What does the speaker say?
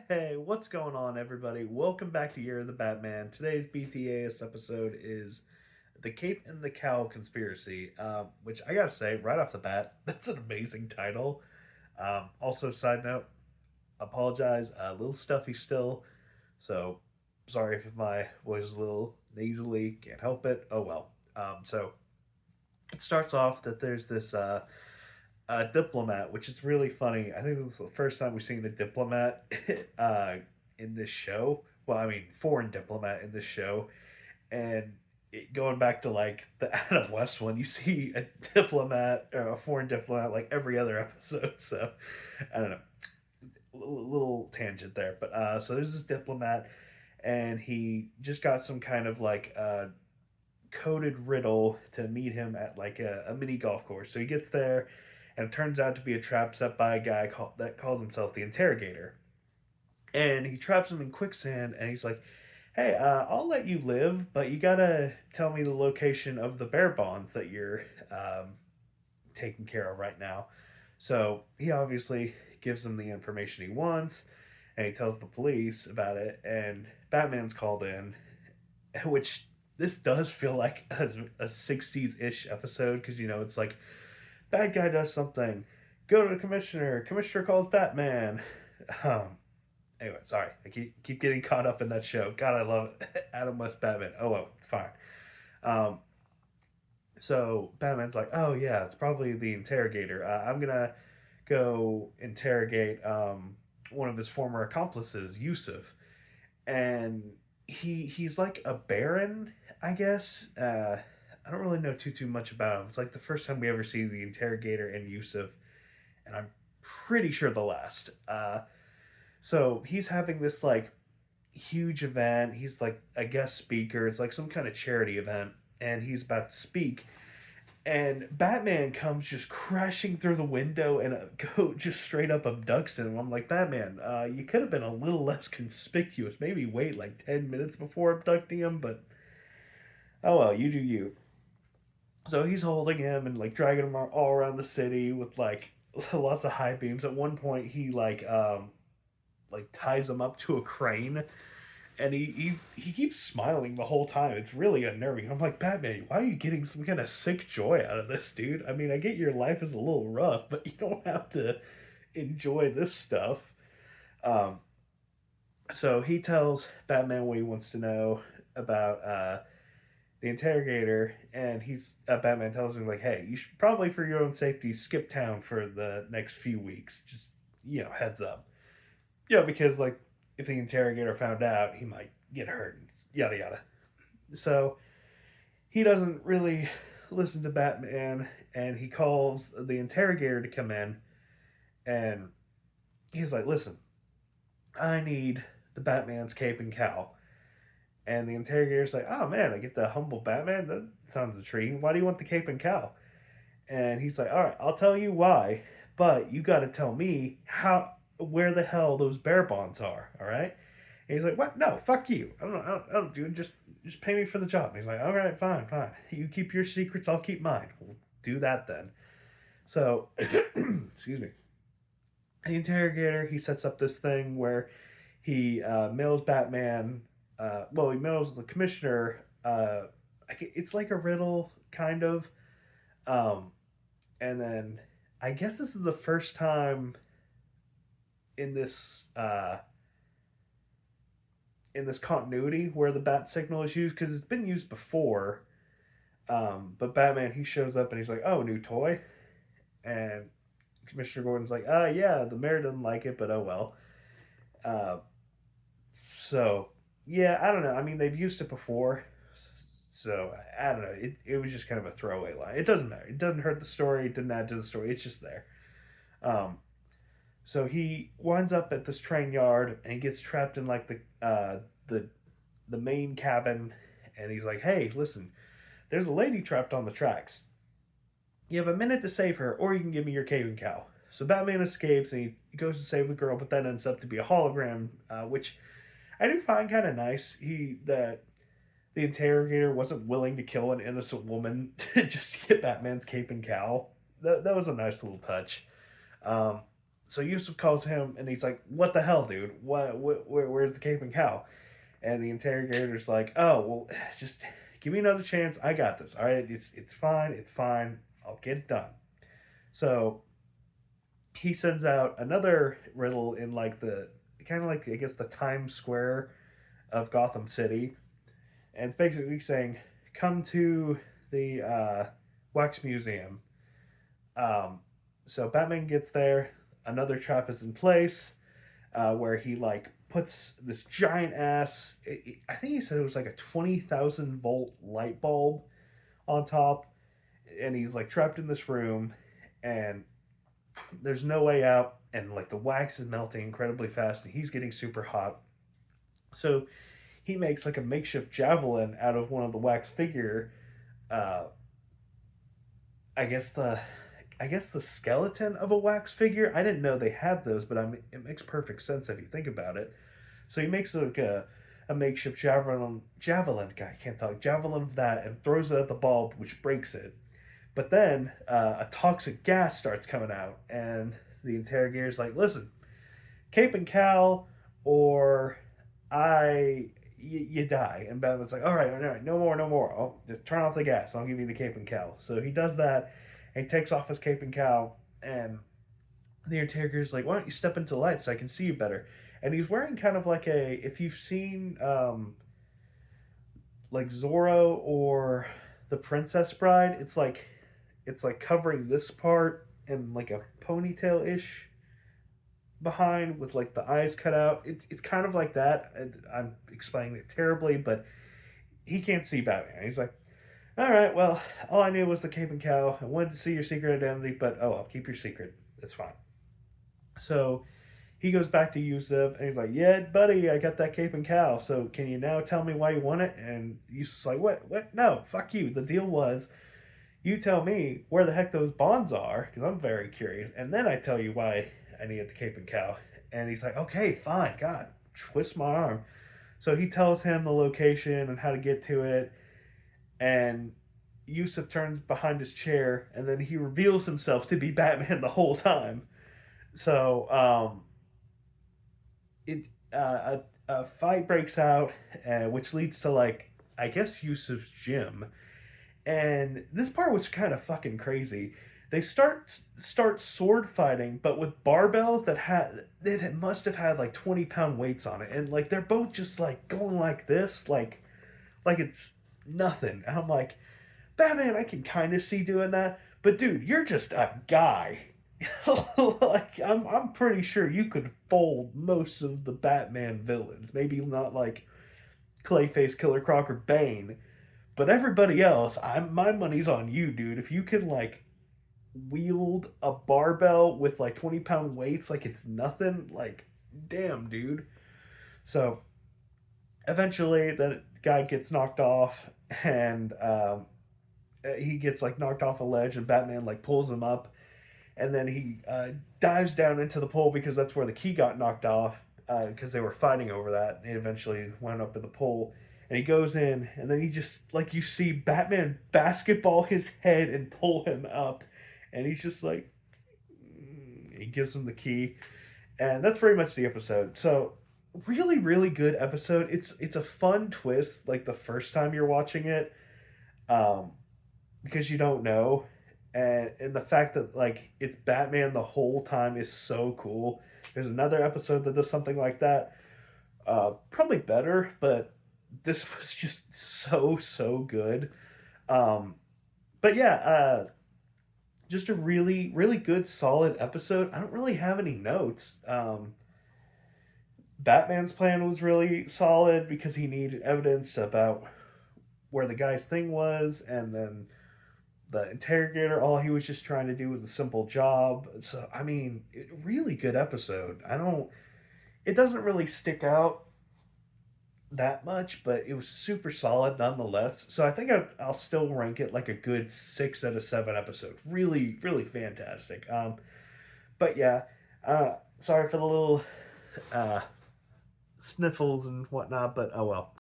Hey, what's going on, everybody? Welcome back to Year of the Batman. Today's BTAS episode is The Cape and the Cowl Conspiracy, which I gotta say, right off the bat, that's an amazing title. Also, side note, apologize, a little stuffy still, so sorry if my voice is a little nasally, can't help it. Oh well. So it starts off that there's this diplomat, which is really funny. I think this is the first time we've seen a diplomat in this show. Well, I mean, foreign diplomat in this show. And going back to like the Adam West one, you see a diplomat or a foreign diplomat like every other episode. So I don't know, little tangent there. But so there's this diplomat, and he just got some kind of like coded riddle to meet him at like a mini golf course. So he gets there, and it turns out to be a trap set by a guy that calls himself the Interrogator. And he traps him in quicksand, and he's like, "Hey, I'll let you live, but you gotta tell me the location of the bear bonds that you're taking care of right now." So he obviously gives them the information he wants, and he tells the police about it. And Batman's called in, which this does feel like a 60s ish episode because, it's like, bad guy does something, go to the commissioner calls Batman. Um, anyway, sorry, I keep getting caught up in that show. God, I love it. Adam West Batman. Oh, well, it's fine. Um, so Batman's like, oh, yeah, it's probably the interrogator. I'm going to go interrogate one of his former accomplices, Yusuf. And he's like a baron, I guess. I don't really know too much about him. It's like the first time we ever see the interrogator and Yusuf, and I'm pretty sure the last. So he's having this like huge event. He's like a guest speaker. It's like some kind of charity event, and he's about to speak. And Batman comes just crashing through the window and go just straight up abducts him. I'm like, Batman, you could have been a little less conspicuous. Maybe wait like 10 minutes before abducting him. But oh well, you do you. So he's holding him and like dragging him all around the city with like lots of high beams. At one point, he like ties him up to a crane, and he keeps smiling the whole time. It's really unnerving. I'm like, Batman, why are you getting some kind of sick joy out of this, dude? I mean, I get your life is a little rough, but you don't have to enjoy this stuff. Um, so he tells Batman what he wants to know about the interrogator, and Batman tells him like, hey, you should probably for your own safety skip town for the next few weeks. Just heads up. Because like if the interrogator found out, he might get hurt. Yada yada. So he doesn't really listen to Batman, and he calls the interrogator to come in, and he's like, "Listen, I need the Batman's cape and cowl." And the interrogator's like, "Oh man, I get the humble Batman. That sounds intriguing. Why do you want the cape and cowl?" And he's like, "All right, I'll tell you why, but you got to tell me where the hell those bear bonds are. All right?" And he's like, "What? No, fuck you. I don't do it. Just pay me for the job." And he's like, "All right, fine, fine. You keep your secrets, I'll keep mine. We'll do that then." So, excuse me. The interrogator he sets up this thing where he mails Batman. He mails the commissioner. It's like a riddle, kind of. Um, and then I guess this is the first time in this continuity where the bat signal is used because it's been used before. But Batman he shows up and he's like, "Oh, new toy," and Commissioner Gordon's like, yeah, the mayor doesn't like it, but oh well." Uh, so yeah, I don't know. I mean, they've used it before, so I don't know. It was just kind of a throwaway line. It doesn't matter. It doesn't hurt the story. It didn't add to the story. It's just there. Um, so he winds up at this train yard and he gets trapped in like the the main cabin, and he's like, "Hey, listen, there's a lady trapped on the tracks. You have a minute to save her, or you can give me your cave and cow." So Batman escapes and he goes to save the girl, but that ends up to be a hologram, which I do find kind of nice. That the interrogator wasn't willing to kill an innocent woman just to get Batman's cape and cowl. That was a nice little touch. Um, So Yusuf calls him and he's like, "What the hell, dude? Where's the cape and cow?" And the interrogator's like, "Oh, well, just give me another chance. I got this. All right, it's fine. It's fine. I'll get it done." So he sends out another riddle in like the kind of like I guess the Times Square of Gotham City, and it's basically saying, "Come to the wax museum." Um, so Batman gets there. Another trap is in place where he like puts this giant ass. I think he said it was like a 20,000 volt light bulb on top, and he's like trapped in this room, and there's no way out, and like the wax is melting incredibly fast, and he's getting super hot. So he makes like a makeshift javelin out of one of the wax figure. Uh, I guess the skeleton of a wax figure. I didn't know they had those, but I mean, it makes perfect sense if you think about it. So he makes like a makeshift javelin guy can't talk javelin of that and throws it at the bulb, which breaks it. But then a toxic gas starts coming out, and the interrogator's like, "Listen, Cape and Cal, or you die." And Batman's like, all right, no more, no more. I'll just turn off the gas. I'll give you the Cape and Cal." So he does that, and he takes off his Cape and Cal, and the interrogator's like, "Why don't you step into the light so I can see you better?" And he's wearing kind of like a, if you've seen like Zorro or the Princess Bride, it's like covering this part and like a ponytail ish behind with like the eyes cut out. It's kind of like that. I'm explaining it terribly, but he can't see Batman. He's like, "All right, well, all I knew was the cape and cow. I wanted to see your secret identity, but oh, I'll keep your secret. It's fine." So he goes back to Yusuf and he's like, "Yeah, buddy, I got that cape and cow. So can you now tell me why you want it?" And Yusuf's like, "What? What? No, fuck you. The deal was you tell me where the heck those bonds are, because I'm very curious, and then I tell you why I needed the cape and cow." And he's like, "Okay, fine. God, twist my arm." So he tells him the location and how to get to it, and Yusuf turns behind his chair, and then he reveals himself to be Batman the whole time. So it a fight breaks out, which leads to like I guess Yusuf's gym, and this part was kind of fucking crazy. They start sword fighting, but with barbells that had it must have had like 20-pound weights on it, and like they're both just like going like this, like it's nothing. And I'm like, Batman, I can kind of see doing that, but dude, you're just a guy. Like I'm pretty sure you could fold most of the Batman villains. Maybe not like Clayface, Killer Croc, or Bane, but everybody else, my money's on you, dude. If you can like wield a barbell with like 20-pound weights like it's nothing, like damn, dude. So eventually, that guy gets knocked off, and he gets like knocked off a ledge, and Batman like pulls him up, and then he dives down into the pool because that's where the key got knocked off because they were fighting over that. And he eventually went up in the pool, and he goes in, and then he just like you see Batman basketball his head and pull him up, and he's just like he gives him the key, and that's pretty much the episode. So really, really good episode. It's a fun twist like the first time you're watching it, um, because you don't know, and the fact that like it's Batman the whole time is so cool. There's another episode that does something like that, probably better, but this was just so good. Um, but yeah, just a really really good solid episode. I don't really have any notes. Batman's plan was really solid because he needed evidence about where the guy's thing was, and then the interrogator, all he was just trying to do was a simple job. So I mean, really good episode. I don't. It doesn't really stick out that much, but it was super solid nonetheless. So I think I'll still rank it like a good 6 out of 7 episode. Really, really fantastic. But yeah, sorry for the little uh, sniffles and whatnot, but oh well.